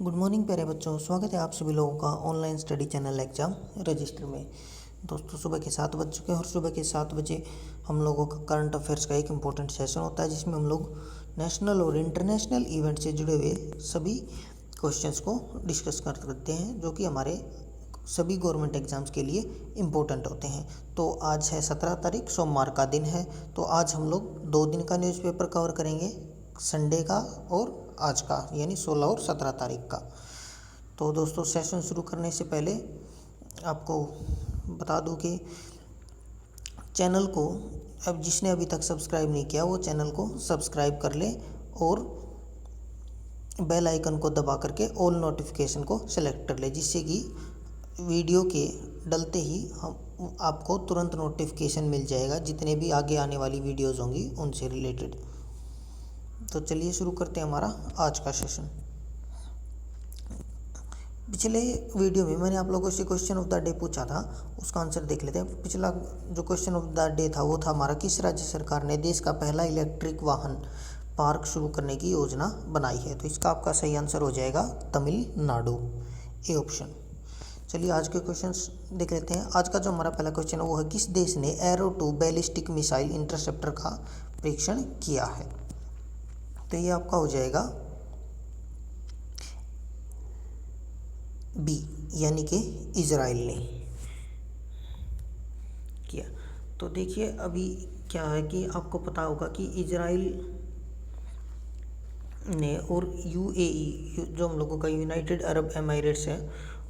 Good morning प्यारे बच्चों, स्वागत है आप सभी लोगों का online study channel exam register में। दोस्तों, सुबह के 7 बज चुके हैं और सुबह के 7 बजे हम लोगों का करंट अफेयर्स का एक इम्पोर्टेंट सेशन होता है, जिसमें हम लोग नेशनल और इंटरनेशनल इवेंट से जुड़े हुए सभी क्वेश्चंस को डिस्कस करते हैं, जो कि हमारे सभी गवर्नमेंट एग्जाम्स के लिए इम्पोर्टेंट होते हैं। तो आज है 17 तारीख, सोमवार का दिन है। तो आज हम लोग 2 दिन का न्यूज़पेपर कवर करेंगे, संडे का और आज का, यानी 16 और 17 तारीख का। तो दोस्तों, सेशन शुरू करने से पहले आपको बता दूं कि चैनल को अब जिसने अभी तक सब्सक्राइब नहीं किया वो चैनल को सब्सक्राइब कर ले और बेल आइकन को दबा करके ऑल नोटिफिकेशन को सेलेक्ट कर ले, जिससे कि वीडियो के डलते ही हम आपको तुरंत नोटिफिकेशन मिल जाएगा जितने भी आगे आने वाली वीडियोज़ होंगी उनसे रिलेटेड। तो चलिए शुरू करते हैं हमारा आज का सेशन। पिछले वीडियो में मैंने आप लोगों से क्वेश्चन ऑफ द डे पूछा था, उसका आंसर देख लेते हैं। पिछला जो क्वेश्चन ऑफ द डे था वो था हमारा, किस राज्य सरकार ने देश का पहला इलेक्ट्रिक वाहन पार्क शुरू करने की योजना बनाई है? तो इसका आपका सही आंसर हो जाएगा तमिलनाडु, ए ऑप्शन। चलिए आज के क्वेश्चंस देख लेते हैं। आज का जो हमारा पहला क्वेश्चन है वो है, किस देश ने एरो 2 बैलिस्टिक मिसाइल इंटरसेप्टर का परीक्षण किया है? तो ये आपका हो जाएगा बी, यानी कि इजराइल ने किया। तो देखिए अभी क्या है कि आपको पता होगा कि इजराइल ने और यूएई, जो हम लोगों का यूनाइटेड अरब एमिरेट्स है,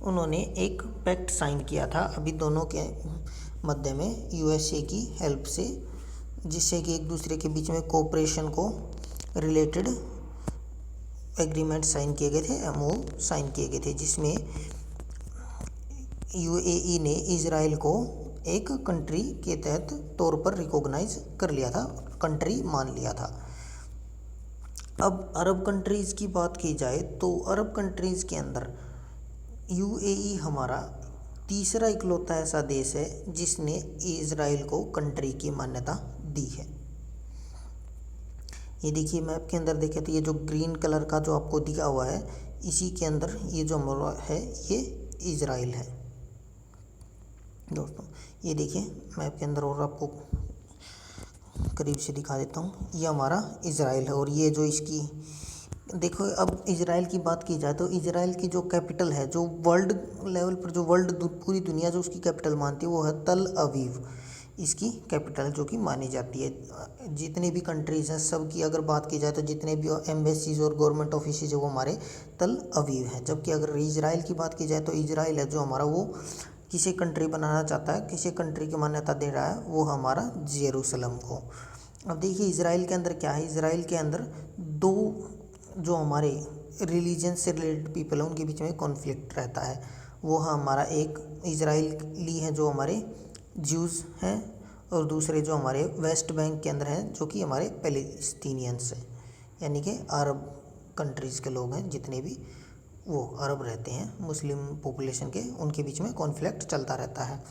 उन्होंने एक पैक्ट साइन किया था अभी दोनों के मध्य में यूएसए की हेल्प से, जिससे कि एक दूसरे के बीच में कोऑपरेशन को रिलेटेड एग्रीमेंट साइन किए गए थे, एमओयू साइन किए गए थे, जिसमें यूएई ने इजराइल को एक कंट्री के तहत तौर पर रिकॉग्नाइज कर लिया था, कंट्री मान लिया था। अब अरब कंट्रीज़ की बात की जाए तो अरब कंट्रीज़ के अंदर यूएई हमारा तीसरा इकलौता ऐसा देश है जिसने इजराइल को कंट्री की मान्यता दी है। ये देखिए मैप के अंदर देखें तो ये जो ग्रीन कलर का जो आपको दिखा हुआ है, इसी के अंदर ये जो हमारा है ये इजराइल है। दोस्तों ये देखिए मैप के अंदर, और आपको करीब से दिखा देता हूँ, ये हमारा इजराइल है। और ये जो इसकी देखो, अब इजराइल की बात की जाए तो इजराइल की जो कैपिटल है, जो वर्ल्ड लेवल पर जो पूरी दुनिया जो उसकी कैपिटल मानती है वो है तल अवीव, इसकी कैपिटल जो कि मानी जाती है। जितने भी कंट्रीज़ हैं सब की अगर बात की जाए तो जितने भी एम्बेसीज और गवर्नमेंट ऑफिसेज है वो हमारे तल अवीव हैं। जबकि अगर इजराइल की बात की जाए तो इजराइल है जो हमारा वो किसी कंट्री बनाना चाहता है, किसी कंट्री की मान्यता दे रहा है, वो हमारा जेरूसलम को। अब देखिए इजराइल के अंदर क्या है, इजराइल के अंदर दो जो हमारे रिलीजन से रिलेटेड पीपल हैं उनके बीच में कॉन्फ्लिक्ट रहता है। वो है हमारा एक इजराइली है जो हमारे ज्यूज़ हैं, और दूसरे जो हमारे वेस्ट बैंक के अंदर हैं जो कि हमारे पैलेस्टीनियंस हैं, यानी कि अरब कंट्रीज़ के लोग हैं, जितने भी वो अरब रहते हैं मुस्लिम पॉपुलेशन के, उनके बीच में कॉन्फ्लिक्ट चलता रहता है।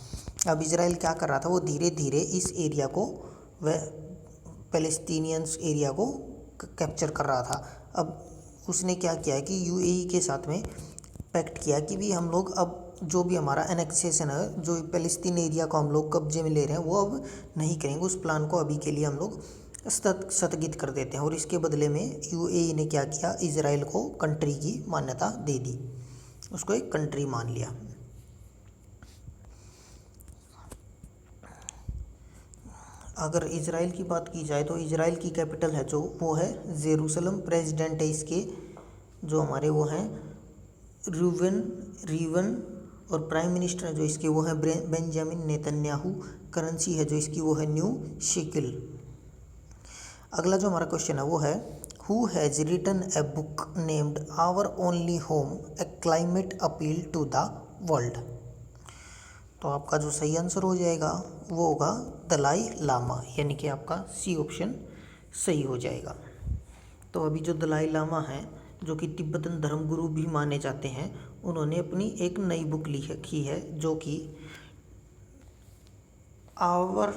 अब इजराइल क्या कर रहा था, वो धीरे धीरे इस एरिया को, वह पैलेस्टीनियंस एरिया को कैप्चर कर रहा था। अब उसने क्या किया है कि यूएई के साथ में पैक्ट किया कि भी हम लोग अब जो भी हमारा एनेक्सेशन है, जो पैलेस्तीन एरिया को हम लोग कब्जे में ले रहे हैं, वो अब नहीं करेंगे। उस प्लान को अभी के लिए हम लोग स्थगित कर देते हैं। और इसके बदले में यूएई ने क्या किया, इजराइल को कंट्री की मान्यता दे दी, उसको एक कंट्री मान लिया। अगर इजराइल की बात की जाए तो इजराइल की कैपिटल है जो वो है जेरूसलम। प्रेसिडेंट है इसके जो हमारे वो हैं रिवन, और प्राइम मिनिस्टर है जो इसके वो है बेंजामिन नेतन्याहू। करेंसी है जो इसकी वो है न्यू शेकिल। अगला जो हमारा क्वेश्चन है वो है, who has written a book named our only home, a climate appeal to the world? तो आपका जो सही आंसर हो जाएगा वो होगा दलाई लामा, यानी कि आपका सी ऑप्शन सही हो जाएगा। तो अभी जो दलाई लामा हैं, जो कि तिब्बतन धर्मगुरु भी माने जाते हैं, उन्होंने अपनी एक नई बुक लिखी है जो कि our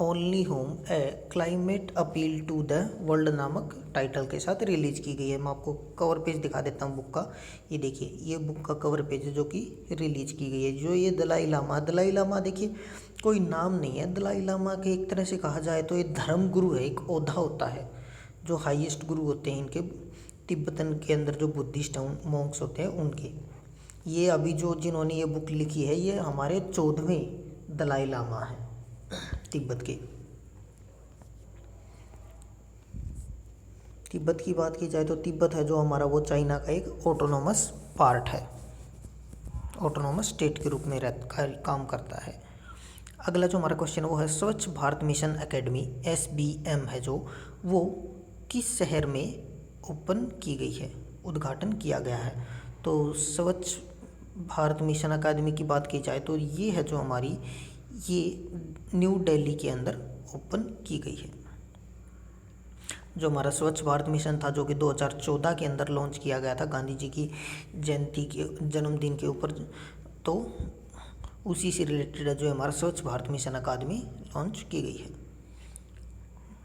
only home a climate appeal to the world नामक टाइटल के साथ रिलीज की गई है। मैं आपको कवर पेज दिखा देता हूँ बुक का। ये देखिए, ये बुक का कवर पेज है जो कि रिलीज की गई है। जो ये दलाई लामा देखिए कोई नाम नहीं है। दलाई लामा के एक तरह से कहा जाए तो ये धर्म गुरु है, एक ओहदा होता है जो हाईएस्ट गुरु होते हैं इनके। तिब्बतन के अंदर जो बुद्धिस्ट मॉन्क्स होते हैं उनके। ये अभी जो जिन्होंने ये बुक लिखी है ये हमारे 14वें दलाई लामा है तिब्बत के। तिब्बत की बात की जाए तो तिब्बत है जो हमारा वो चाइना का एक ऑटोनोमस पार्ट है, ऑटोनोमस स्टेट के रूप में काम करता है। अगला जो हमारा क्वेश्चन वो है स्वच्छ भारत मिशन एकेडमी SBM है जो वो किस शहर में ओपन की गई है, उद्घाटन किया गया है। तो स्वच्छ भारत मिशन अकादमी की बात की जाए तो ये है जो हमारी ये न्यू दिल्ली के अंदर ओपन की गई है। जो हमारा स्वच्छ भारत मिशन था जो कि 2014 के अंदर लॉन्च किया गया था गांधी जी की जयंती के जन्मदिन के ऊपर, तो उसी से रिलेटेड जो हमारा स्वच्छ भारत मिशन अकादमी लॉन्च की गई है।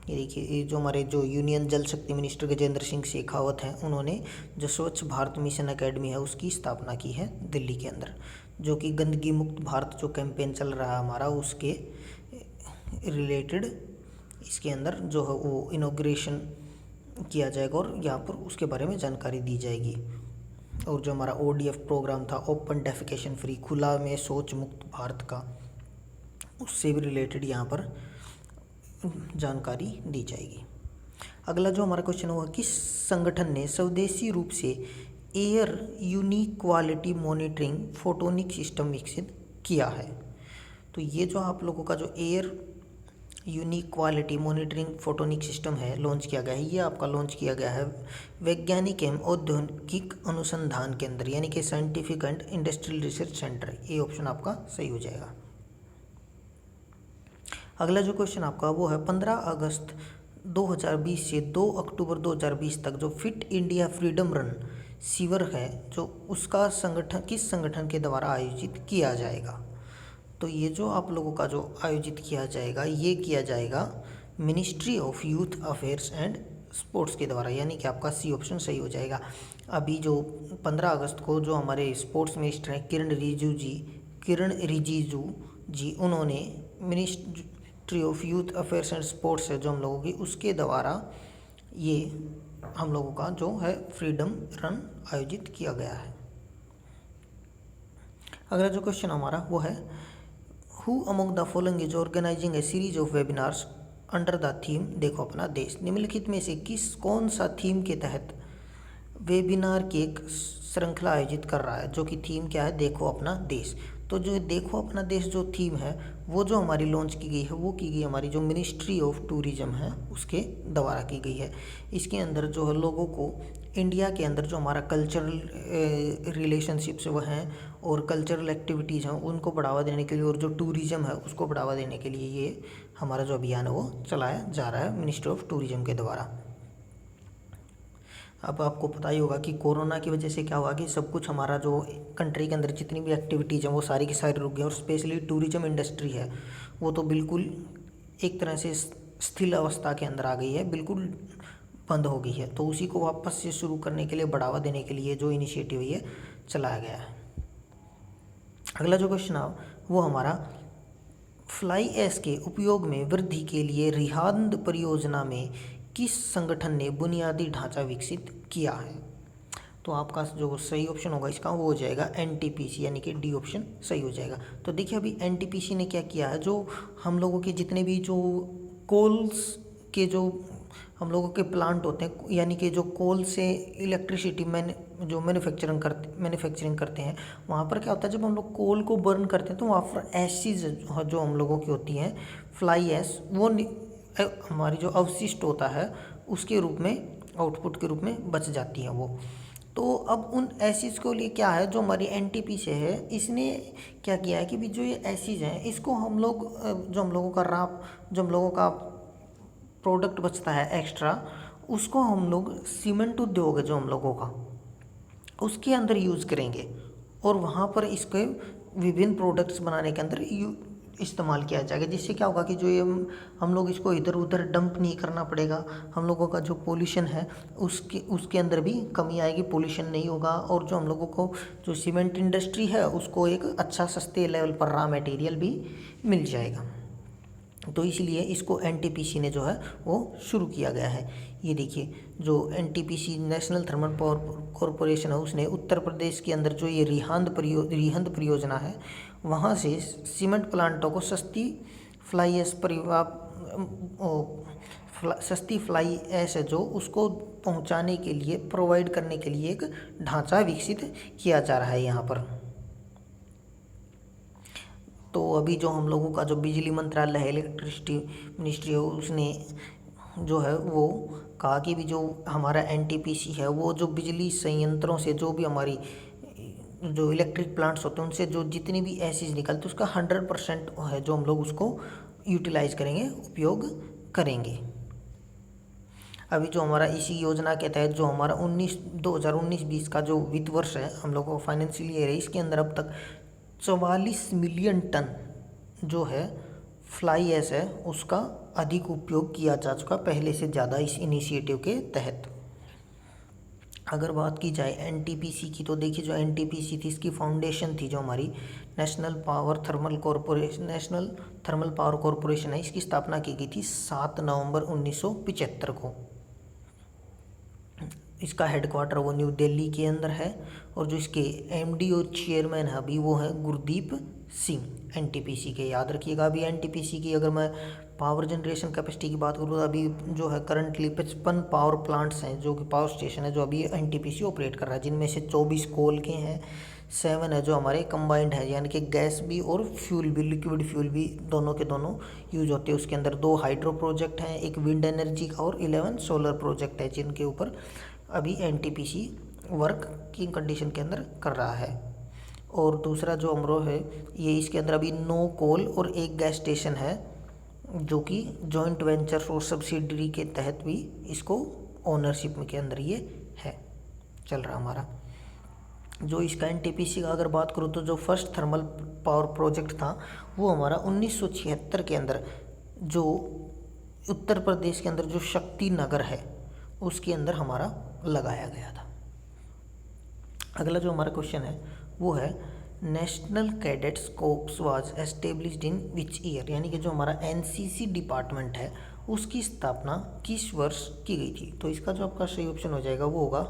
ये देखिए, ये जो हमारे जो यूनियन जल शक्ति मिनिस्टर गजेंद्र सिंह शेखावत हैं उन्होंने जो स्वच्छ भारत मिशन एकेडमी है उसकी स्थापना की है दिल्ली के अंदर, जो कि गंदगी मुक्त भारत जो कैंपेन चल रहा है हमारा उसके रिलेटेड इसके अंदर जो है वो इनॉग्रेशन किया जाएगा और यहाँ पर उसके बारे में जानकारी दी जाएगी। और जो हमारा ODF प्रोग्राम था ओपन डेफिकेशन फ्री, खुला में शौच मुक्त भारत का, उससे भी रिलेटेड यहाँ पर जानकारी दी जाएगी। अगला जो हमारा क्वेश्चन हुआ किस संगठन ने स्वदेशी रूप से air unique quality monitoring photonic system विकसित किया है। तो ये जो आप लोगों का जो air unique quality monitoring photonic system है लॉन्च किया गया है, ये आपका लॉन्च किया गया है वैज्ञानिक एवं औद्योगिक अनुसंधान केंद्र यानी कि scientific and industrial research centre. ये ऑप्शन आपका सही हो जाएगा। अगला जो क्वेश्चन आपका वो है 15 अगस्त 2020 से 2 अक्टूबर 2020 तक जो फिट इंडिया फ्रीडम रन शिविर है जो उसका संगठन किस संगठन के द्वारा आयोजित किया जाएगा। तो ये जो आप लोगों का जो आयोजित किया जाएगा ये किया जाएगा ministry of youth affairs and sports के द्वारा, यानी कि आपका सी ऑप्शन सही हो जाएगा। अभी जो 15 अगस्त को जो हमारे स्पोर्ट्स मिनिस्टर हैं किरण रिजिजू जी उन्होंने ministry of youth affairs and sports है जो हम लोगों की उसके द्वारा ये हम लोगों का जो है फ्रीडम रन आयोजित किया गया है। अगला जो क्वेश्चन हमारा वो है who among the following is organising a series of webinars under the theme देखो अपना देश। निम्नलिखित में से कौन सा थीम के तहत वेबिनार की एक श्रृंखला आयोजित कर रहा है, जो कि थीम क्या है देखो अपना देश। तो जो देखो अपना देश जो थीम है वो जो हमारी लॉन्च की गई है वो की गई हमारी जो मिनिस्ट्री ऑफ टूरिज्म है उसके द्वारा की गई है। इसके अंदर जो है लोगों को इंडिया के अंदर जो हमारा कल्चरल रिलेशनशिप्स वो हैं और कल्चरल एक्टिविटीज़ हैं उनको बढ़ावा देने के लिए और जो टूरिज़्म है उसको बढ़ावा देने के लिए ये हमारा जो अभियान है वो चलाया जा रहा है मिनिस्ट्री ऑफ टूरिज्म के द्वारा। अब आपको पता ही होगा कि कोरोना की वजह से क्या हुआ कि सब कुछ हमारा जो कंट्री के अंदर जितनी भी एक्टिविटीज़ हैं वो सारी की सारी रुक गई और स्पेशली टूरिज्म इंडस्ट्री है वो तो बिल्कुल एक तरह से स्थिर अवस्था के अंदर आ गई है, बिल्कुल बंद हो गई है। तो उसी को वापस से शुरू करने के लिए बढ़ावा देने के लिए जो इनिशिएटिव ये चलाया गया है। अगला जो क्वेश्चन है वो हमारा फ्लाई ऐश के उपयोग में वृद्धि के लिए रिहांद परियोजना में किस संगठन ने बुनियादी ढांचा विकसित किया है। तो आपका जो सही ऑप्शन होगा इसका वो हो जाएगा NTPC यानी कि डी ऑप्शन सही हो जाएगा। तो देखिए अभी NTPC ने क्या किया है, जो हम लोगों के जितने भी जो कोल्स के जो हम लोगों के प्लांट होते हैं यानी कि जो कोल से इलेक्ट्रिसिटी मैन्युफैक्चरिंग करते हैं वहाँ पर क्या होता है जब हम लोग कोल को बर्न करते हैं तो वहाँ पर एसिड जो हम लोगों की होती हैं फ्लाई ऐश वो हमारी जो अवशिष्ट होता है उसके रूप में आउटपुट के रूप में बच जाती हैं वो। तो अब उन एसिड्स को लिए क्या है जो हमारी NTPC से है इसने क्या किया है कि भी जो ये एसिड्स हैं इसको हम लोग जो हम लोगों का प्रोडक्ट बचता है एक्स्ट्रा उसको हम लोग सीमेंट उद्योग है जो हम लोगों का उसके अंदर यूज़ करेंगे और वहाँ पर इसके विभिन्न प्रोडक्ट्स बनाने के अंदर इस्तेमाल किया जाएगा, जिससे क्या होगा कि जो ये हम लोग इसको इधर उधर डंप नहीं करना पड़ेगा, हम लोगों का जो पोल्यूशन है उसके अंदर भी कमी आएगी, पोल्यूशन नहीं होगा, और जो हम लोगों को जो सीमेंट इंडस्ट्री है उसको एक अच्छा सस्ते लेवल पर रॉ मटेरियल भी मिल जाएगा। तो इसलिए इसको एनटीपीसी ने जो है वो शुरू किया गया है। ये देखिए जो NTPC national thermal power corporation है उसने उत्तर प्रदेश के अंदर जो ये रिहंद परियोजना है वहाँ से सीमेंट प्लांटों को सस्ती फ्लाई ऐश है जो उसको पहुँचाने के लिए प्रोवाइड करने के लिए एक ढांचा विकसित किया जा रहा है यहाँ पर। तो अभी जो हम लोगों का जो बिजली मंत्रालय है, इलेक्ट्रिसिटी मिनिस्ट्री है, उसने जो है वो कहा कि भी जो हमारा एनटीपीसी है वो जो बिजली संयंत्रों से जो भी हमारी जो इलेक्ट्रिक प्लांट्स होते हैं उनसे जो जितनी भी एसिड निकलती है उसका 100% है जो हम लोग उसको यूटिलाइज करेंगे, उपयोग करेंगे। अभी जो हमारा इसी योजना के तहत जो हमारा 2019-20 का जो वित्त वर्ष है हम लोगों का फाइनेंशियल ईयर है, इसके अंदर अब तक 44 मिलियन टन जो है फ्लाई ऐश है उसका अधिक उपयोग किया जा चुका पहले से ज़्यादा इस इनिशिएटिव के तहत। अगर बात की जाए एनटीपीसी की, तो देखिए जो एनटीपीसी थी इसकी फाउंडेशन थी जो हमारी नेशनल थर्मल पावर कॉरपोरेशन है, इसकी स्थापना की गई थी 7 नवंबर 1975 को। इसका हेडक्वार्टर वो न्यू दिल्ली के अंदर है, और जो इसके एमडी और चेयरमैन है अभी वो है गुरदीप सिंह एनटीपीसी के। याद रखिएगा अभी एनटीपीसी की अगर मैं पावर जनरेशन कैपेसिटी की बात करूँ तो अभी जो है करंटली 55 पावर प्लांट्स हैं जो कि पावर स्टेशन है जो अभी एनटीपीसी ऑपरेट कर रहा है, जिनमें से 24 कोल के हैं, 7 है जो हमारे कंबाइंड है, यानी कि गैस भी और फ्यूल भी, लिक्विड फ्यूल भी दोनों के दोनों यूज होते हैं। उसके अंदर 2 हाइड्रो प्रोजेक्ट हैं, एक विंड एनर्जी का और 11 सोलर प्रोजेक्ट है, जिनके ऊपर अभी एनटीपीसी वर्क की कंडीशन के अंदर कर रहा है। और दूसरा जो अमरो है ये इसके अंदर अभी 9 कोल और 1 गैस स्टेशन है जो कि जॉइंट वेंचर और सब्सिडरी के तहत भी इसको ओनरशिप के अंदर ये है चल रहा हमारा। जो इसका एनटीपीसी का अगर बात करूँ तो जो फर्स्ट थर्मल पावर प्रोजेक्ट था वो हमारा 1976 के अंदर जो उत्तर प्रदेश के अंदर जो शक्ति नगर है उसके अंदर हमारा लगाया गया था। अगला जो हमारा क्वेश्चन है वो है national cadets corpse was established in which year, यानी कि जो हमारा एनसीसी डिपार्टमेंट है उसकी स्थापना किस वर्ष की गई थी। तो इसका जो आपका सही ऑप्शन हो जाएगा वो होगा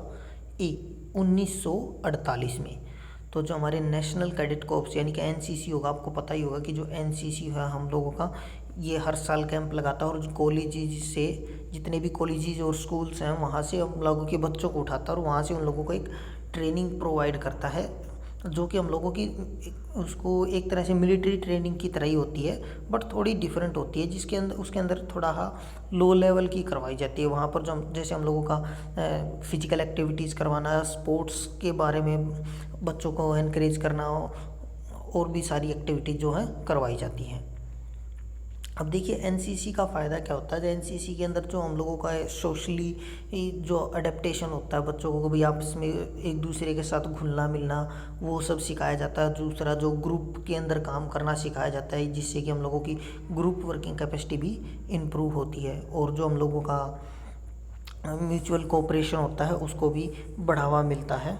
ए 1948 में। तो जो हमारे नेशनल कैडेट कोर्प्स यानी कि एनसीसी होगा, आपको पता ही होगा कि जो एनसीसी है हम लोगों का ये हर साल कैंप लगाता है और कॉलेजेज से जितने भी कॉलेजेज और स्कूल्स हैं वहाँ से हम लोगों के बच्चों को उठाता है और वहाँ से उन लोगों को एक ट्रेनिंग प्रोवाइड करता है जो कि हम लोगों की उसको एक तरह से मिलिट्री ट्रेनिंग की तरह ही होती है, बट थोड़ी डिफरेंट होती है, जिसके अंदर उसके अंदर थोड़ा लो लेवल की करवाई जाती है। वहाँ पर जो जैसे हम लोगों का फिजिकल एक्टिविटीज़ करवाना, स्पोर्ट्स के बारे में बच्चों को एनकरेज करना और भी सारी एक्टिविटीज़ जो है करवाई जाती हैं। अब देखिए एनसीसी का फ़ायदा क्या होता है। एनसीसी के अंदर जो हम लोगों का सोशली जो अडेप्टेशन होता है बच्चों को भी आपस में एक दूसरे के साथ घुलना मिलना वो सब सिखाया जाता है। दूसरा जो ग्रुप के अंदर काम करना सिखाया जाता है, जिससे कि हम लोगों की ग्रुप वर्किंग कैपेसिटी भी इम्प्रूव होती है और जो हम लोगों का म्यूचुअल कोऑपरेशन होता है उसको भी बढ़ावा मिलता है।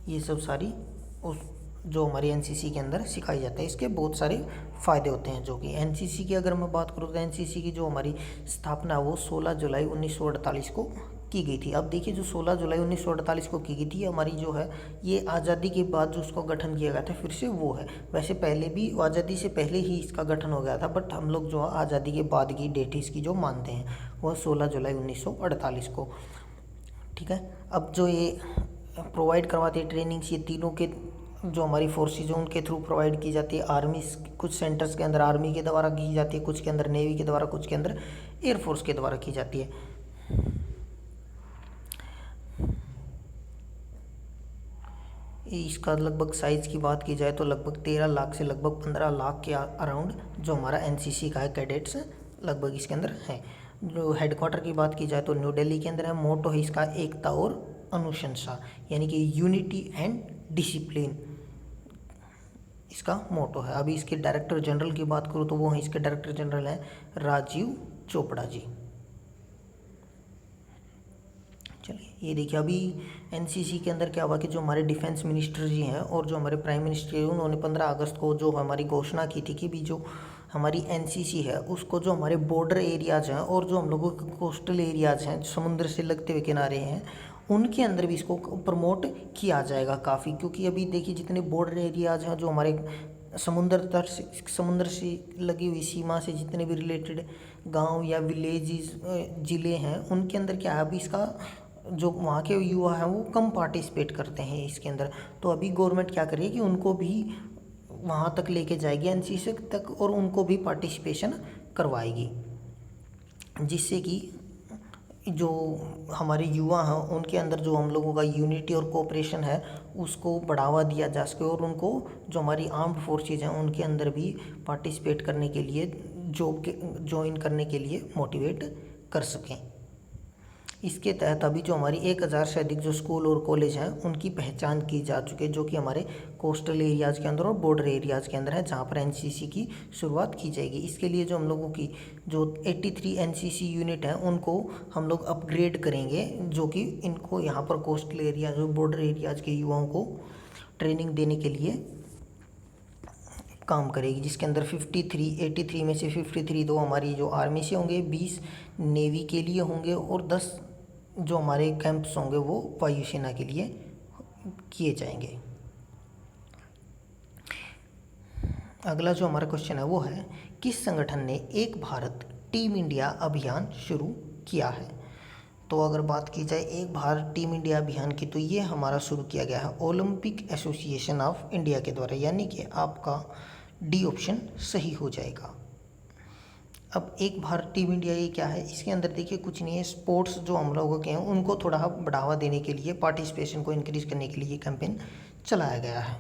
ये सब सारी उस जो हमारी एनसीसी के अंदर सिखाई जाता है, इसके बहुत सारे फ़ायदे होते हैं। जो कि एनसीसी की अगर मैं बात करूँ तो एनसीसी की जो हमारी स्थापना वो 16 जुलाई 1948 को की गई थी। अब देखिए जो 16 जुलाई 1948 को की गई थी हमारी जो है ये आज़ादी के बाद जो उसको गठन किया गया था फिर से वो है। वैसे पहले भी आज़ादी से पहले ही इसका गठन हो गया था, बट हम लोग जो आज़ादी के बाद की डेट इसकी जो मानते हैं वह 16 जुलाई 1948 को। ठीक है, अब जो ये प्रोवाइड करवाती है ट्रेनिंग्स ये तीनों के जो हमारी फोर्सेज हैं उनके थ्रू प्रोवाइड की जाती है। आर्मी कुछ सेंटर्स के अंदर आर्मी के द्वारा की जाती है, कुछ के अंदर नेवी के द्वारा, कुछ के अंदर एयरफोर्स के द्वारा की जाती है। इसका लगभग साइज़ की बात की जाए तो लगभग 13 लाख से लगभग 15 लाख के अराउंड जो हमारा एनसीसी का है कैडेट्स लगभग इसके अंदर हैं। जो हेडक्वार्टर की बात की जाए तो न्यू दिल्ली के अंदर है। मोटो है इसका एकता और अनुशंसा, यानी कि यूनिटी एंड डिसिप्लिन। इसका मोटो है। अभी इसके डायरेक्टर जनरल की बात करूँ तो वो हैं, इसके डायरेक्टर जनरल हैं राजीव चोपड़ा जी। चलिए ये देखिए, अभी एनसीसी के अंदर क्या हुआ कि जो हमारे डिफेंस मिनिस्टर जी हैं और जो हमारे प्राइम मिनिस्टर हैं, उन्होंने 15 अगस्त को जो हमारी घोषणा की थी कि भी जो हमारी एनसीसी है उसको जो हमारे बॉर्डर एरियाज़ हैं और जो हम लोगों के कोस्टल एरियाज़ हैं, समुद्र से लगते हुए किनारे हैं, उनके अंदर भी इसको प्रमोट किया जाएगा काफ़ी। क्योंकि अभी देखिए जितने बॉर्डर एरियाज़ हैं जो हमारे समुद्र से लगी हुई सीमा से जितने भी रिलेटेड गांव या विलेजेस ज़िले हैं, उनके अंदर क्या है, अभी इसका जो वहाँ के युवा हैं वो कम पार्टिसिपेट करते हैं इसके अंदर। तो अभी गवर्नमेंट क्या करेगी कि उनको भी वहाँ तक लेके जाएगी एनसीसी तक और उनको भी पार्टिसिपेशन करवाएगी, जिससे कि जो हमारे युवा हैं उनके अंदर जो हम लोगों का यूनिटी और कोऑपरेशन है उसको बढ़ावा दिया जा सके और उनको जो हमारी आर्म्ड फोर्सेज हैं उनके अंदर भी पार्टिसिपेट करने के लिए ज्वाइन करने के लिए मोटिवेट कर सकें। इसके तहत अभी जो हमारी 1000 से अधिक जो स्कूल और कॉलेज हैं उनकी पहचान की जा चुकी है, जो कि हमारे कोस्टल एरियाज़ के अंदर और बॉर्डर एरियाज़ के अंदर है, जहाँ पर एनसीसी की शुरुआत की जाएगी। इसके लिए जो हम लोगों की जो 83 एनसीसी यूनिट हैं उनको हम लोग अपग्रेड करेंगे, जो कि इनको यहाँ पर कोस्टल एरियाज और बॉर्डर एरियाज़ के युवाओं को ट्रेनिंग देने के लिए काम करेगी, जिसके अंदर 83 में से 53 तो हमारी जो आर्मी से होंगे, 20 नेवी के लिए होंगे और 10 जो हमारे कैंप्स होंगे वो वायुसेना के लिए किए जाएंगे। अगला जो हमारा क्वेश्चन है वो है, किस संगठन ने एक भारत टीम इंडिया अभियान शुरू किया है? तो अगर बात की जाए एक भारत टीम इंडिया अभियान की, तो ये हमारा शुरू किया गया है ओलंपिक एसोसिएशन ऑफ इंडिया के द्वारा, यानी कि आपका डी ऑप्शन सही हो जाएगा। अब एक भारत टीम इंडिया ये क्या है? इसके अंदर देखिए कुछ नहीं है, स्पोर्ट्स जो हम लोगों के हैं उनको थोड़ा बढ़ावा देने के लिए, पार्टिसिपेशन को इंक्रीज करने के लिए ये कैंपेन चलाया गया है।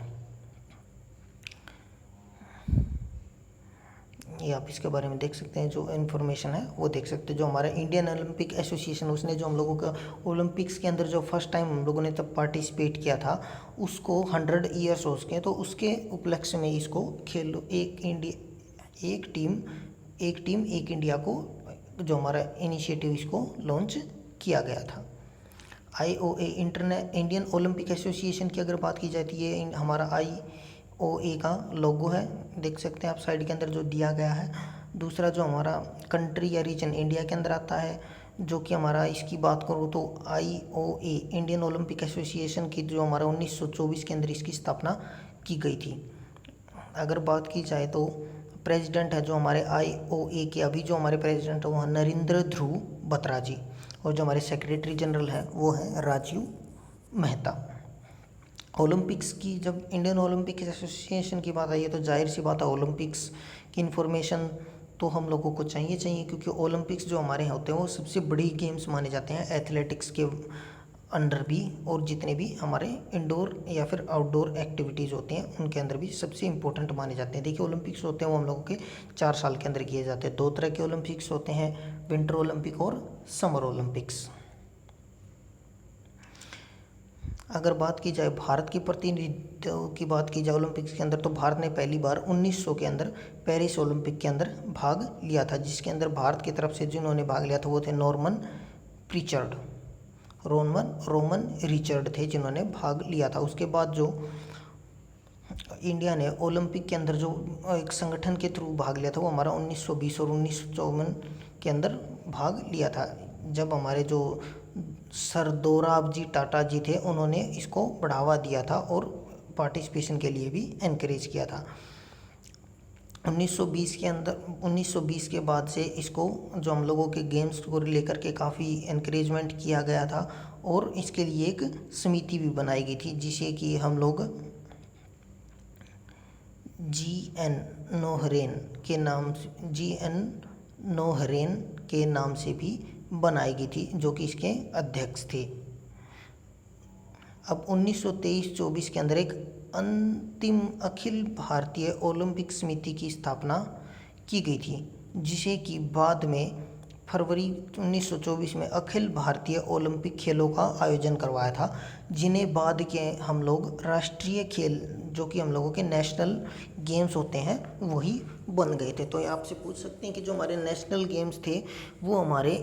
ये आप इसके बारे में देख सकते हैं, जो इन्फॉर्मेशन है वो देख सकते हैं। जो हमारा इंडियन ओलंपिक एसोसिएशन, उसने जो हम लोगों का ओलंपिक्स के अंदर जो फर्स्ट टाइम हम लोगों ने तब पार्टिसिपेट किया था, उसको 100 ईयर्स हो चुके हैं, तो उसके उपलक्ष्य में इसको खेलो एक टीम एक इंडिया को जो हमारा इनिशिएटिव इसको लॉन्च किया गया था। IOA इंडियन ओलंपिक एसोसिएशन की अगर बात की जाती है, हमारा IOA का लोगो है, देख सकते हैं आप साइड के अंदर जो दिया गया है। दूसरा जो हमारा कंट्री या रीजन इंडिया के अंदर आता है, जो कि हमारा इसकी बात करूँ तो IOA इंडियन ओलंपिक एसोसिएशन की जो हमारा 1924 के अंदर इसकी स्थापना की गई थी। अगर बात की जाए तो प्रेसिडेंट है जो हमारे IOA के, अभी जो हमारे प्रेसिडेंट है वो हैं नरेंद्र ध्रुव बत्रा जी, और जो हमारे सेक्रेटरी जनरल हैं वो हैं राजीव मेहता। ओलंपिक्स की, जब इंडियन ओलंपिक एसोसिएशन की बात आई है तो जाहिर सी बात है ओलंपिक्स की इन्फॉर्मेशन तो हम लोगों को चाहिए, क्योंकि ओलंपिक्स जो हमारे यहाँ होते हैं वो सबसे बड़ी गेम्स माने जाते हैं एथलेटिक्स के अंडर भी, और जितने भी हमारे इंडोर या फिर आउटडोर एक्टिविटीज़ होती हैं उनके अंदर भी सबसे इंपॉर्टेंट माने जाते हैं। देखिए ओलंपिक्स होते हैं वो हम लोगों के 4 साल के अंदर किए जाते हैं। 2 तरह के ओलंपिक्स होते हैं, विंटर ओलंपिक और समर ओलंपिक्स। अगर बात की जाए भारत की प्रतिनिधित्व की बात की जाए ओलंपिक्स के अंदर, तो भारत ने पहली बार 1900 के अंदर पेरिस ओलंपिक के अंदर भाग लिया था, जिसके अंदर भारत की तरफ से जिन्होंने भाग लिया था वो थे रोमन रिचर्ड थे जिन्होंने भाग लिया था। उसके बाद जो इंडिया ने ओलंपिक के अंदर जो एक संगठन के थ्रू भाग लिया था वो हमारा 1920 और 1954 के अंदर भाग लिया था, जब हमारे जो सर दोराबजी टाटा जी थे उन्होंने इसको बढ़ावा दिया था और पार्टिसिपेशन के लिए भी एनकरेज किया था। 1920 के बाद से इसको जो हम लोगों के गेम्स को लेकर के काफ़ी एनकरेजमेंट किया गया था, और इसके लिए एक समिति भी बनाई गई थी जिसे कि हम लोग GN नोहरेन के नाम से भी बनाई गई थी, जो कि इसके अध्यक्ष थे। अब 1923-24 के अंदर एक अंतिम अखिल भारतीय ओलंपिक समिति की स्थापना की गई थी, जिसे कि बाद में फरवरी 1924 में अखिल भारतीय ओलंपिक खेलों का आयोजन करवाया था, जिन्हें बाद के हम लोग राष्ट्रीय खेल जो कि हम लोगों के नेशनल गेम्स होते हैं वही बन गए थे। तो ये आपसे पूछ सकते हैं कि जो हमारे नेशनल गेम्स थे वो हमारे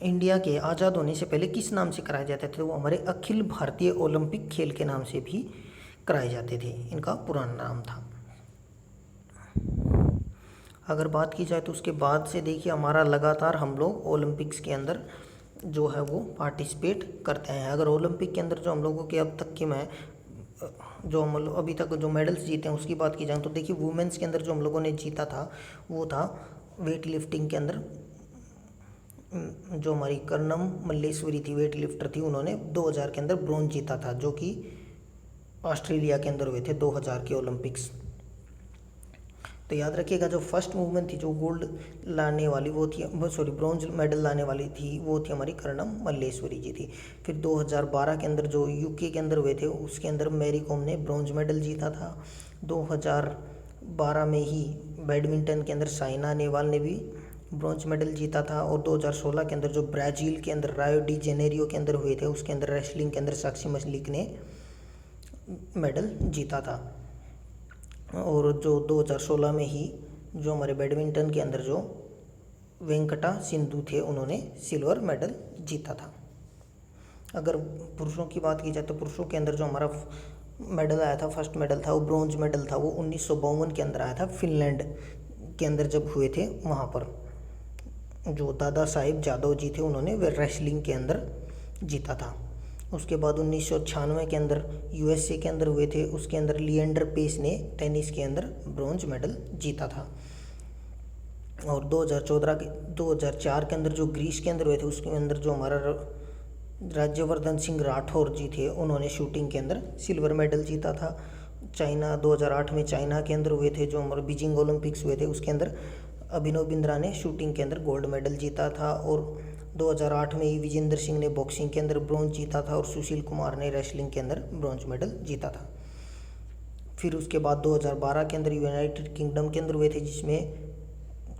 इंडिया के आज़ाद होने से पहले किस नाम से कराए जाते थे? वो हमारे अखिल भारतीय ओलंपिक खेल के नाम से भी कराए जाते थे, इनका पुराना नाम था। अगर बात की जाए तो उसके बाद से देखिए हमारा लगातार हम लोग ओलंपिक्स के अंदर जो है वो पार्टिसिपेट करते हैं। अगर ओलंपिक के अंदर जो हम लोगों के अब तक के मैं जो हम लोग अभी तक जो मेडल्स जीते हैं उसकी बात की जाए तो देखिए वुमेंस के अंदर जो हम लोगों ने जीता था वो था वेट लिफ्टिंग के अंदर, जो हमारी कर्णम मल्लेश्वरी थी, वेट लिफ्टर थी, उन्होंने 2000 के अंदर ब्रॉन्ज जीता था, जो कि ऑस्ट्रेलिया के अंदर हुए थे 2000 के ओलंपिक्स। तो याद रखिएगा जो फर्स्ट मूवमेंट थी जो गोल्ड लाने वाली वो थी, ब्रॉन्ज मेडल लाने वाली थी वो थी हमारी कर्णम मल्लेश्वरी जी थी। फिर 2012 के अंदर जो यूके के अंदर हुए थे उसके अंदर मैरी कॉम ने ब्रॉन्ज मेडल जीता था। 2012 में ही बैडमिंटन के अंदर साइना नेहवाल ने भी ब्रॉन्ज मेडल जीता था। और 2016 के अंदर जो ब्राज़ील के अंदर रायो डी जेनेरियो के अंदर हुए थे उसके अंदर रेसलिंग के अंदर साक्षी मलिक ने मेडल जीता था। और जो 2016 में ही जो हमारे बैडमिंटन के अंदर जो वेंकटा सिंधु थे उन्होंने सिल्वर मेडल जीता था। अगर पुरुषों की बात की जाए तो पुरुषों के अंदर जो हमारा मेडल आया था, फर्स्ट मेडल था वो ब्रॉन्ज मेडल था, वो 1952 के अंदर आया था, फिनलैंड के अंदर जब हुए थे वहाँ पर जो दादा साहिब जादव जी थे उन्होंने वे रेसलिंग के अंदर जीता था। उसके बाद 1996 के अंदर यूएसए के अंदर हुए थे, उसके अंदर लिएंडर पेस ने टेनिस के अंदर ब्रॉन्ज मेडल जीता था। और 2004 के अंदर जो ग्रीस के अंदर हुए थे उसके अंदर जो हमारा राज्यवर्धन सिंह राठौर जी थे उन्होंने शूटिंग के अंदर सिल्वर मेडल जीता था। चाइना 2008 में चाइना के अंदर हुए थे जो हमारे बीजिंग ओलंपिक्स हुए थे उसके अंदर अभिनव बिंद्रा ने शूटिंग के अंदर गोल्ड मेडल जीता था। और 2008 में ही विजेंद्र सिंह ने बॉक्सिंग के अंदर ब्रॉन्ज जीता था और सुशील कुमार ने रेसलिंग के अंदर ब्रॉन्ज मेडल जीता था। फिर उसके बाद 2012 के अंदर यूनाइटेड किंगडम के अंदर हुए थे जिसमें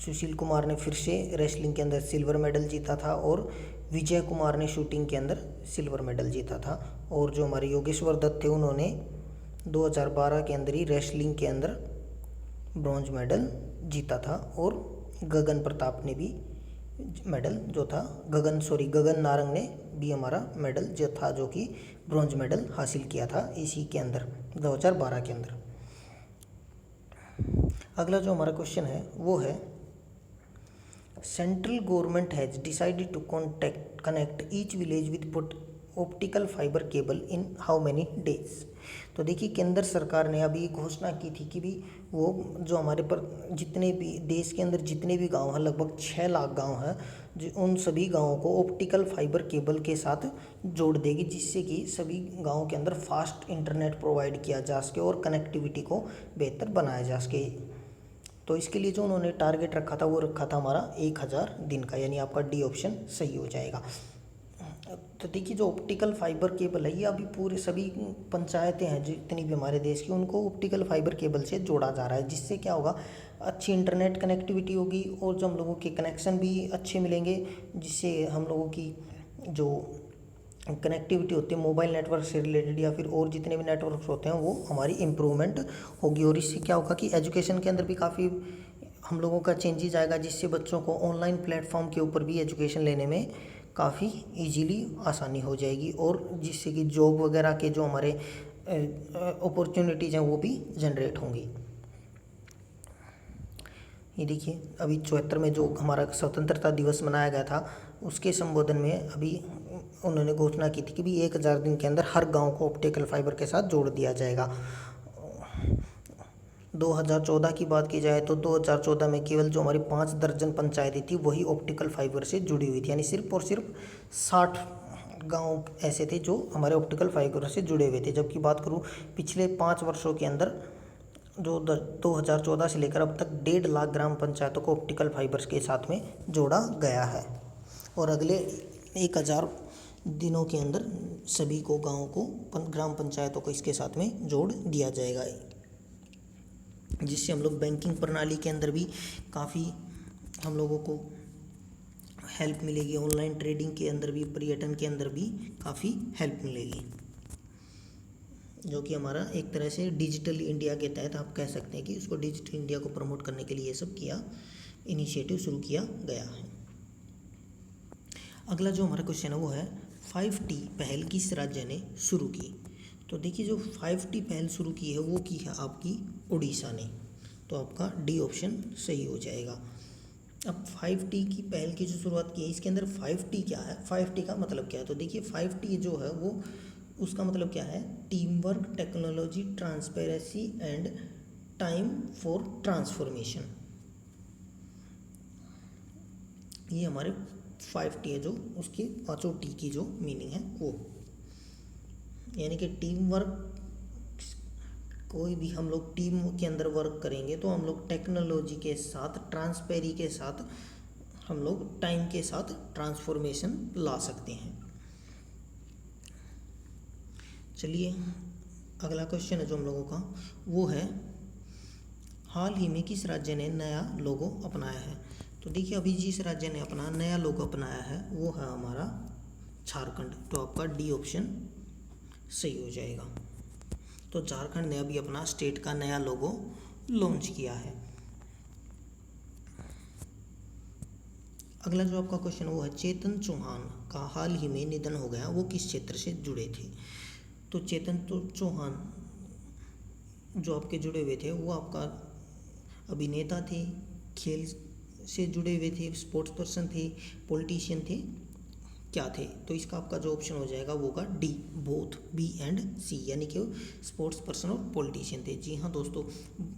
सुशील कुमार ने फिर से रेसलिंग के अंदर सिल्वर मेडल जीता था और विजय कुमार ने शूटिंग के अंदर सिल्वर मेडल जीता था। और जो हमारे योगेश्वर दत्त थे उन्होंने 2012 के अंदर ही रेसलिंग के अंदर ब्रॉन्ज मेडल जीता था। और गगन प्रताप ने भी मेडल जो था गगन नारंग ने भी हमारा मेडल जो था जो कि ब्रॉन्ज मेडल हासिल किया था इसी के अंदर 2012 के अंदर। अगला जो हमारा क्वेश्चन है वो है central government has decided to connect each village with optical fibre cable in how many days. तो देखिए केंद्र सरकार ने अभी घोषणा की थी कि भी वो जो हमारे पर जितने भी देश के अंदर जितने भी गांव हैं लगभग 6 लाख गांव हैं जो उन सभी गांवों को ऑप्टिकल फाइबर केबल के साथ जोड़ देगी जिससे कि सभी गांवों के अंदर फास्ट इंटरनेट प्रोवाइड किया जा सके और कनेक्टिविटी को बेहतर बनाया जा सके। तो इसके लिए जो उन्होंने टारगेट रखा था वो रखा था हमारा 1000 दिन का, यानी आपका डी ऑप्शन सही हो जाएगा। तो देखिए जो ऑप्टिकल फाइबर केबल है ये अभी पूरे सभी पंचायतें हैं जितनी भी हमारे देश की उनको ऑप्टिकल फाइबर केबल से जोड़ा जा रहा है जिससे क्या होगा अच्छी इंटरनेट कनेक्टिविटी होगी और जो हम लोगों के कनेक्शन भी अच्छे मिलेंगे जिससे हम लोगों की जो कनेक्टिविटी होती है मोबाइल नेटवर्क से रिलेटेड या फिर और जितने भी नेटवर्क्स होते हैं वो हमारी इम्प्रूवमेंट होगी। और इससे क्या होगा कि एजुकेशन के अंदर भी काफ़ी हम लोगों का चेंजेस आएगा जिससे बच्चों को ऑनलाइन प्लेटफॉर्म के ऊपर भी एजुकेशन लेने में काफ़ी इजीली आसानी हो जाएगी और जिससे कि जॉब वगैरह के जो हमारे अपॉर्चुनिटीज़ हैं वो भी जनरेट होंगी। ये देखिए अभी 74 में जो हमारा स्वतंत्रता दिवस मनाया गया था उसके संबोधन में अभी उन्होंने घोषणा की थी कि भी 1000 दिन के अंदर हर गांव को ऑप्टिकल फाइबर के साथ जोड़ दिया जाएगा। 2014 की बात की जाए तो 2014 में केवल जो हमारी 5 दर्जन पंचायतें थी वही ऑप्टिकल फाइबर से जुड़ी हुई थी, यानी सिर्फ और सिर्फ 60 गांव ऐसे थे जो हमारे ऑप्टिकल फाइबर से जुड़े हुए थे। जबकि बात करूं पिछले 5 वर्षों के अंदर जो 2014 से लेकर अब तक 1.5 लाख ग्राम पंचायतों को ऑप्टिकल फाइबर्स के साथ में जोड़ा गया है और अगले 1000 दिनों के अंदर सभी को गाँव को ग्राम पंचायतों को इसके साथ में जोड़ दिया जाएगा जिससे हम लोग बैंकिंग प्रणाली के अंदर भी काफ़ी हम लोगों को हेल्प मिलेगी, ऑनलाइन ट्रेडिंग के अंदर भी पर्यटन के अंदर भी काफ़ी हेल्प मिलेगी। जो कि हमारा एक तरह से डिजिटल इंडिया के तहत आप कह सकते हैं कि उसको डिजिटल इंडिया को प्रमोट करने के लिए ये सब इनिशिएटिव शुरू किया गया है। अगला जो हमारा क्वेश्चन है वो है 5T पहल किस राज्य ने शुरू की। तो देखिए जो 5T पहल शुरू की है वो की है आपकी उड़ीसा ने, तो आपका डी ऑप्शन सही हो जाएगा। अब 5T की पहल की जो शुरुआत की है, इसके अंदर 5T क्या है, 5T का मतलब क्या है। तो देखिए 5T जो है वो उसका मतलब क्या है, team work, technology, transparency and time for transformation. ये हमारे 5T है, जो उसकी 5 T की जो मीनिंग है वो, यानी कि टीम वर्क, कोई भी हम लोग टीम के अंदर वर्क करेंगे तो हम लोग टेक्नोलॉजी के साथ, ट्रांसपेरेंसी के साथ, हम लोग टाइम के साथ ट्रांसफॉर्मेशन ला सकते हैं। चलिए अगला क्वेश्चन है जो हम लोगों का वो है, हाल ही में किस राज्य ने नया लोगो अपनाया है। तो देखिए अभी जिस राज्य ने अपना नया लोगो अपनाया है वो है हमारा झारखंड, तो आपका डी ऑप्शन सही हो जाएगा। तो झारखंड ने अभी अपना स्टेट का नया लोगो लॉन्च किया है। अगला जो आपका क्वेश्चन वो है, चेतन चौहान का हाल ही में निधन हो गया, वो किस क्षेत्र से जुड़े थे। तो चेतन चौहान जो आपके जुड़े हुए थे वो आपका अभिनेता थे, खेल से जुड़े हुए थे, स्पोर्ट्स पर्सन थे, पॉलिटिशियन थे, क्या थे। तो इसका आपका जो ऑप्शन हो जाएगा वो होगा डी, बोथ बी एंड सी, यानी कि स्पोर्ट्स पर्सन और पॉलिटिशियन थे। जी हाँ दोस्तों,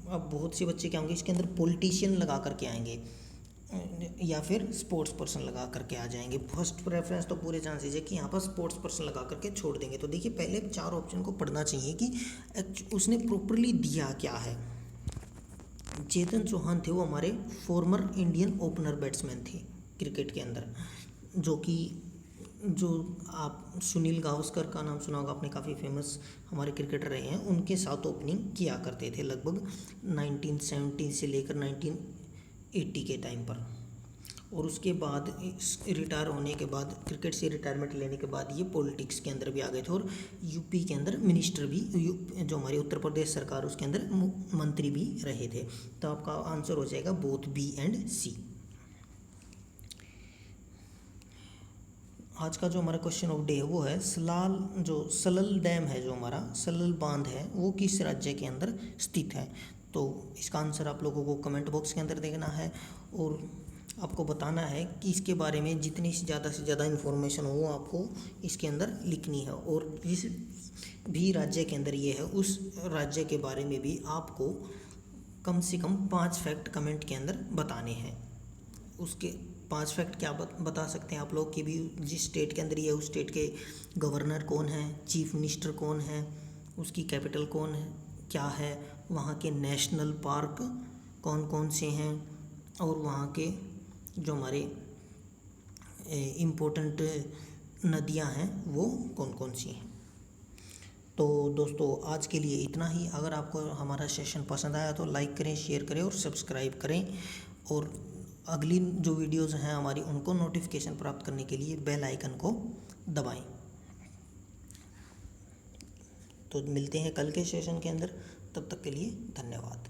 अब बहुत से बच्चे क्या होंगे इसके अंदर पॉलिटिशियन लगा करके आएंगे या फिर स्पोर्ट्स पर्सन लगा करके आ जाएंगे। फर्स्ट प्रेफरेंस तो पूरे चांसेस है कि यहाँ पर स्पोर्ट्स पर्सन लगा करके छोड़ देंगे। तो देखिए पहले 4 ऑप्शन को पढ़ना चाहिए कि उसने प्रॉपरली दिया क्या है। चेतन चौहान थे वो हमारे फॉर्मर इंडियन ओपनर बैट्समैन थे क्रिकेट के अंदर, जो आप सुनील गावस्कर का नाम सुना होगा आपने, काफ़ी फेमस हमारे क्रिकेटर रहे हैं, उनके साथ ओपनिंग किया करते थे लगभग 1970 से लेकर 1980 के टाइम पर। और उसके बाद रिटायर होने के बाद, क्रिकेट से रिटायरमेंट लेने के बाद ये पॉलिटिक्स के अंदर भी आ गए थे और यूपी के अंदर मिनिस्टर भी, जो हमारी उत्तर प्रदेश सरकार उसके अंदर मंत्री भी रहे थे। तो आपका आंसर हो जाएगा बोथ बी एंड सी। आज का जो हमारा क्वेश्चन ऑफ डे है वो है, सलल डैम है, जो हमारा सलल बांध है वो किस राज्य के अंदर स्थित है। तो इसका आंसर आप लोगों को कमेंट बॉक्स के अंदर देना है और आपको बताना है कि इसके बारे में जितनी से ज़्यादा इन्फॉर्मेशन हो वो आपको इसके अंदर लिखनी है। और जिस भी राज्य के अंदर ये है उस राज्य के बारे में भी आपको कम से कम 5 फैक्ट कमेंट के अंदर बताने हैं। उसके 5 फैक्ट क्या बता सकते हैं आप लोग कि भी जिस स्टेट के अंदर ये है उस स्टेट के गवर्नर कौन है, चीफ मिनिस्टर कौन है, उसकी कैपिटल कौन है, क्या है, वहाँ के नेशनल पार्क कौन कौन से हैं और वहाँ के जो हमारे इम्पोर्टेंट नदियाँ हैं वो कौन कौन सी हैं। तो दोस्तों आज के लिए इतना ही। अगर आपको हमारा सेशन पसंद आया तो लाइक करें, शेयर करें और सब्सक्राइब करें। और अगली जो वीडियोज़ हैं हमारी उनको नोटिफिकेशन प्राप्त करने के लिए बेल आइकन को दबाएं। तो मिलते हैं कल के सेशन के अंदर, तब तक के लिए धन्यवाद।